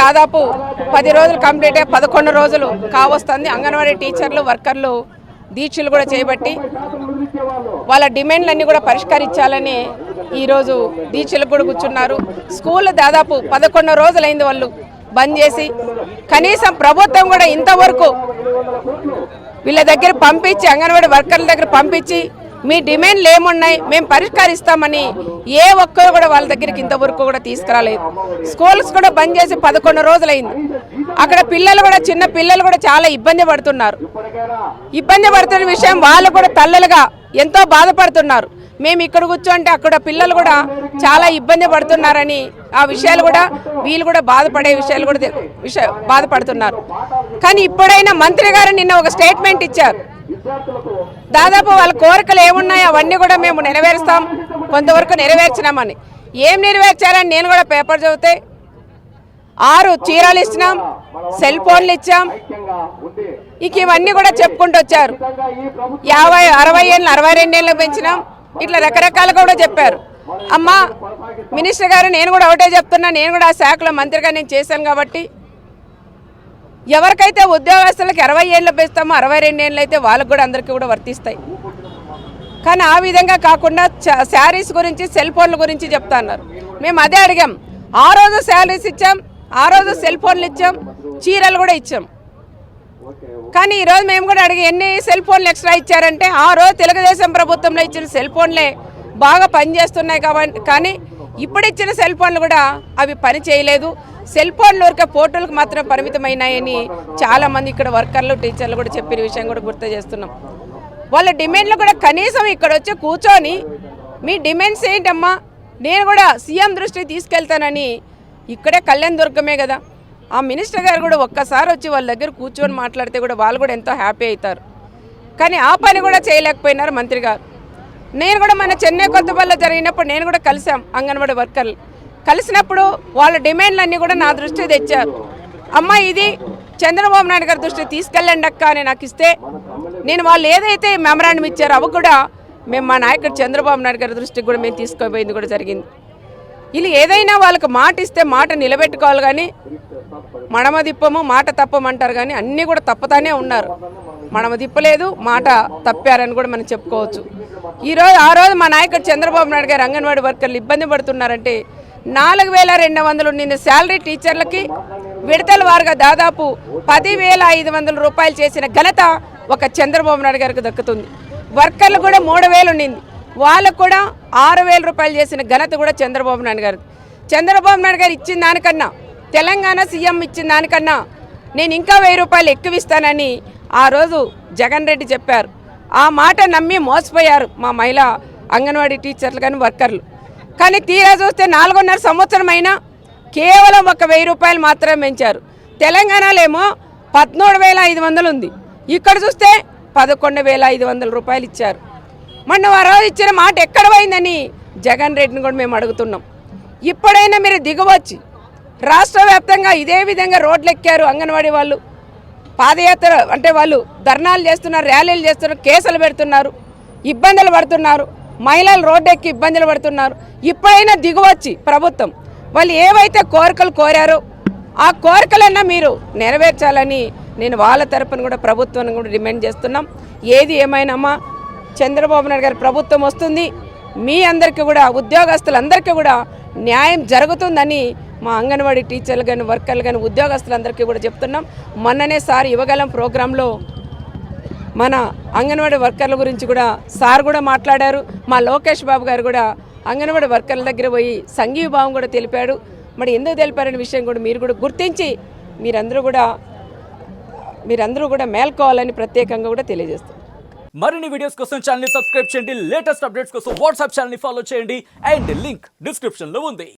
దాదాపు 10 రోజులు కంప్లీట్ అయ్యి 11 రోజులు కావస్తుంది. అంగన్వాడీ టీచర్లు వర్కర్లు దీక్షలు కూడా చేయబట్టి వాళ్ళ డిమాండ్లన్నీ కూడా పరిష్కరించాలని ఈరోజు దీక్షలు కూడా కూర్చున్నారు. స్కూల్ దాదాపు 11 రోజులైంది వాళ్ళు బంద్ చేసి. కనీసం ప్రభుత్వం కూడా ఇంతవరకు వీళ్ళ దగ్గర పంపించి అంగన్వాడీ వర్కర్ల దగ్గర పంపించి మీ డిమాండ్లు ఏమున్నాయి మేము పరిష్కరిస్తామని ఏ ఒక్కరు కూడా వాళ్ళ దగ్గరికి ఇంతవరకు కూడా తీసుకురాలేదు. స్కూల్స్ కూడా బంద్ చేసి 11 రోజులైంది. అక్కడ పిల్లలు కూడా చిన్న పిల్లలు కూడా చాలా ఇబ్బంది పడుతున్నారు. ఇబ్బంది పడుతున్న విషయం వాళ్ళు కూడా తల్లులుగా ఎంతో బాధపడుతున్నారు. మేము ఇక్కడ కూర్చోంటే అక్కడ పిల్లలు కూడా చాలా ఇబ్బంది పడుతున్నారని ఆ విషయాలు కూడా వీళ్ళు కూడా బాధపడే విషయాలు కూడా బాధపడుతున్నారు. కానీ ఇప్పుడైనా మంత్రి గారు నిన్న ఒక స్టేట్మెంట్ ఇచ్చారు. దాదాపు వాళ్ళ కోరికలు ఏమున్నాయో అవన్నీ కూడా మేము నెరవేరుస్తాం, కొంతవరకు నెరవేర్చినామని. ఏం నెరవేర్చారని నేను కూడా పేపర్ చదివితే 6 చీరలు ఇచ్చినాం, సెల్ ఫోన్లు ఇచ్చాం, ఇక ఇవన్నీ కూడా చెప్పుకుంటూ వచ్చారు. 50, 60 ఏళ్ళు 62 ఏళ్ళు పెంచినాం, ఇట్లా రకరకాలుగా కూడా చెప్పారు. అమ్మా మినిస్టర్ గారు నేను కూడా ఒకటే చెప్తున్నా, నేను కూడా ఆ శాఖలో మంత్రిగా నేను చేశాను కాబట్టి ఎవరికైతే ఉద్యోగస్తులకు 60 ఏళ్ళు పెంచుతామో 62 ఏళ్ళు అయితే వాళ్ళకు కూడా అందరికీ కూడా వర్తిస్తాయి. కానీ ఆ విధంగా కాకుండా శారీస్ గురించి సెల్ ఫోన్ల గురించి చెప్తా అన్నారు. మేము అదే అడిగాం. ఆ రోజు శారీస్ ఇచ్చాం, ఆ రోజు సెల్ ఫోన్లు ఇచ్చాం, చీరలు కూడా ఇచ్చాం. కానీ ఈరోజు మేము కూడా అడిగి ఎన్ని సెల్ ఫోన్లు ఎక్స్ట్రా ఇచ్చారంటే ఆ రోజు తెలుగుదేశం ప్రభుత్వంలో ఇచ్చిన సెల్ ఫోన్లే బాగా పనిచేస్తున్నాయి కాబట్టి, కానీ ఇప్పుడు ఇచ్చిన సెల్ ఫోన్లు కూడా అవి పని చేయలేదు. సెల్ ఫోన్లు ఊరికే ఫోటోలకు మాత్రం పరిమితమైనాయని చాలామంది ఇక్కడ వర్కర్లు టీచర్లు కూడా చెప్పిన విషయం కూడా గుర్తు చేస్తున్నాం. వాళ్ళ డిమాండ్లు కూడా కనీసం ఇక్కడ వచ్చి కూర్చొని మీ డిమాండ్స్ ఏంటమ్మా నేను కూడా సీఎం దృష్టికి తీసుకెళ్తానని, ఇక్కడే కళ్యాణ్ దుర్గమే కదా, ఆ మినిస్టర్ గారు కూడా ఒక్కసారి వచ్చి వాళ్ళ దగ్గర కూర్చొని మాట్లాడితే కూడా వాళ్ళు కూడా ఎంతో హ్యాపీ అవుతారు. కానీ ఆ పని కూడా చేయలేకపోయినారు మంత్రి గారు. నేను కూడా మన చెన్నై కొత్తపల్లిలో జరిగినప్పుడు నేను కూడా కలిసాం అంగన్వాడీ వర్కర్లు. కలిసినప్పుడు వాళ్ళ డిమాండ్లన్నీ కూడా నా దృష్టికి తెచ్చారు. అమ్మ ఇది చంద్రబాబు నాయుడు గారి దృష్టికి తీసుకెళ్ళండి అక్క అని నాకు ఇస్తే, నేను వాళ్ళు ఏదైతే మెమరాండం ఇచ్చారో అవి కూడా మేము మా నాయకుడు చంద్రబాబు నాయుడు గారి దృష్టికి కూడా మేము తీసుకుపోయింది కూడా జరిగింది. వీళ్ళు ఏదైనా వాళ్ళకి మాట ఇస్తే మాట నిలబెట్టుకోవాలి, కానీ మడమ దిప్పము మాట తప్పమంటారు, కానీ అన్నీ కూడా తప్పుతానే ఉన్నారు. మడమ తిప్పలేదు, మాట తప్పారని కూడా మనం చెప్పుకోవచ్చు. ఆ రోజు మా నాయకుడు చంద్రబాబు నాయుడు గారు అంగన్వాడీ వర్కర్లు ఇబ్బంది పడుతున్నారంటే 4200 నిన్న శాలరీ టీచర్లకి విడతల వారుగా దాదాపు 10,500 రూపాయలు చేసిన ఘనత ఒక చంద్రబాబు నాయుడు గారికి దక్కుతుంది. వర్కర్లు కూడా 3000 ఉండింది, వాళ్ళకు కూడా 6000 రూపాయలు చేసిన ఘనత కూడా చంద్రబాబు నాయుడు గారు. చంద్రబాబు నాయుడు గారు ఇచ్చిన దానికన్నా, తెలంగాణ సీఎం ఇచ్చిన దానికన్నా నేను ఇంకా 1000 రూపాయలు ఎక్కువ ఇస్తానని ఆ రోజు జగన్ రెడ్డి చెప్పారు. ఆ మాట నమ్మి మోసపోయారు మా మహిళా అంగన్వాడీ టీచర్లు కానీ వర్కర్లు. కానీ తీరా చూస్తే 4.5 సంవత్సరం అయినా కేవలం 1000 రూపాయలు మాత్రమే పెంచారు. తెలంగాణలో ఏమో 13,500 ఉంది, ఇక్కడ చూస్తే 11,500 రూపాయలు ఇచ్చారు. మొన్న వారు ఇచ్చిన మాట ఎక్కడ పోయిందని జగన్ రెడ్డిని కూడా మేము అడుగుతున్నాం. ఇప్పుడైనా మీరు దిగవచ్చి రాష్ట్ర వ్యాప్తంగా ఇదే విధంగా రోడ్లు ఎక్కారు అంగన్వాడీ వాళ్ళు, పాదయాత్ర అంటే వాళ్ళు ధర్నాలు చేస్తున్నారు, ర్యాలీలు చేస్తున్నారు, కేసులు పెడుతున్నారు, ఇబ్బందులు పడుతున్నారు, మహిళలు రోడ్డు ఎక్కి ఇబ్బందులు పడుతున్నారు. ఇప్పుడైనా దిగవచ్చి ప్రభుత్వం వాళ్ళు ఏవైతే కోరికలు కోరారో ఆ కోరికలన్నా మీరు నెరవేర్చాలని నేను వాళ్ళ తరపున కూడా ప్రభుత్వాన్ని కూడా డిమాండ్ చేస్తున్నాం. ఏది ఏమైనామా చంద్రబాబు నాయుడు గారి ప్రభుత్వం వస్తుంది, మీ అందరికీ కూడా ఉద్యోగస్తులందరికీ కూడా న్యాయం జరుగుతుందని మా అంగన్వాడీ టీచర్లు కానీ వర్కర్లు కానీ ఉద్యోగస్తులందరికీ కూడా చెప్తున్నాం. మొన్ననే సార్ యువగలం ప్రోగ్రాంలో మన అంగన్వాడీ వర్కర్ల గురించి కూడా సార్ కూడా మాట్లాడారు. మా లోకేష్ బాబు గారు కూడా అంగన్వాడీ వర్కర్ల దగ్గర పోయి సంఘీభావం కూడా తెలిపాడు. మరి ఎందుకు తెలిపారనే విషయం కూడా మీరు కూడా గుర్తించి మీరందరూ కూడా మేల్కోవాలని ప్రత్యేకంగా కూడా తెలియజేస్తారు. మరిన్ని వీడియోస్ కోసం ఛానల్ ని సబ్స్క్రైబ్ చేయండి, లేటెస్ట్ అప్డేట్స్ కోసం వాట్సాప్ ఛానల్ ని ఫాలో చేయండి అండ్ లింక్ డిస్క్రిప్షన్ లో ఉంది.